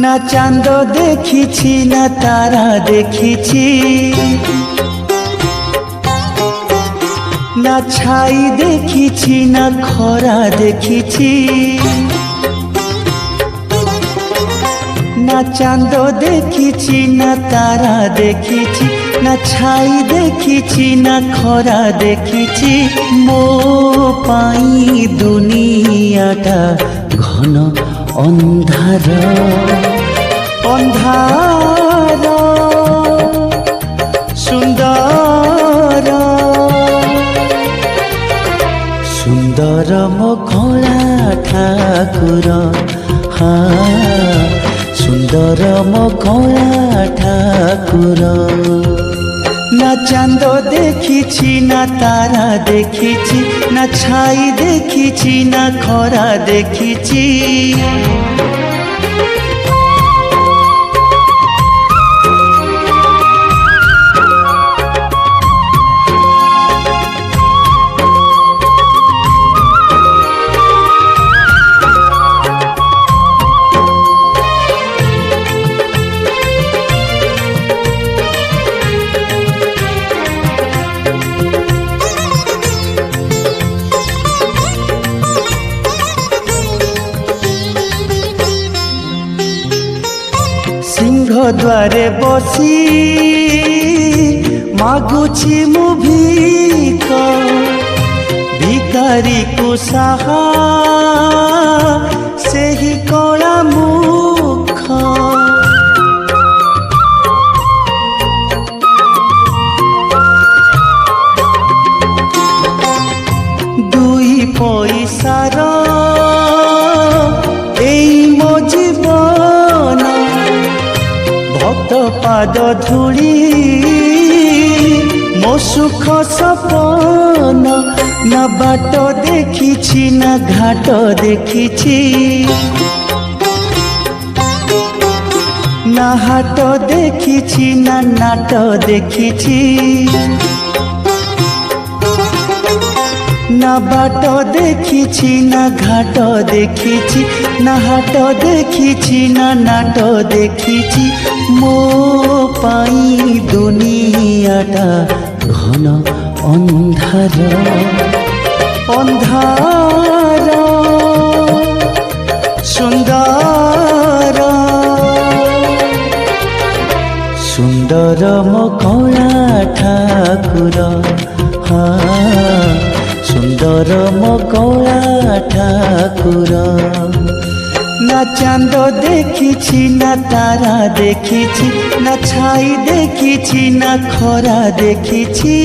না চাঁদ দেখিছি না তারা দেখিছি, না ছাই দেখিছি না খরা দেখিছি। না চাঁদ দেখিছি না তারা দেখিছি, না ছাই দেখিছি না খরা দেখিছি। মো পাই দুনিয়াটা ঘন ଅନ୍ଧାର ଅନ୍ଧାର ସୁନ୍ଦର ସୁନ୍ଦର ମୋ କଳା ଠାକୁର, ସୁନ୍ଦର ମୋ କଳା ଠାକୁର। না চাঁদ দেখিছি না তারা দেখিছি, না ছাই দেখিছি না খরা দেখিছি। সিংহ দ্বারে বসি মাগুছি মু ভিক, ভিকারি কু সাহা সেহি কলা মুখ। দুই পয়সার এই মো জীবন, ভক্ত পাদ ধূলি মো সুখ সপন। না বাট দেখিছি না ঘাট দেখিছি, না হাট দেখিছি না নাট দেখিছি। না বাট দেখিছি না ঘাট দেখিছি, না হাট দেখিছি না নাট দেখিছি। মো পাই দুনিয়াটা ঘন ଅନ୍ଧାର ଅନ୍ଧାର ସୁନ୍ଦର ସୁନ୍ଦର ମୋ କଳା ଠାକୁର, ସୁନ୍ଦର ମୋ କଳା ଠାକୁର। না চাঁদ দেখিছি না তারা দেখিছি, না ছাই দেখিছি না খরা দেখিছি।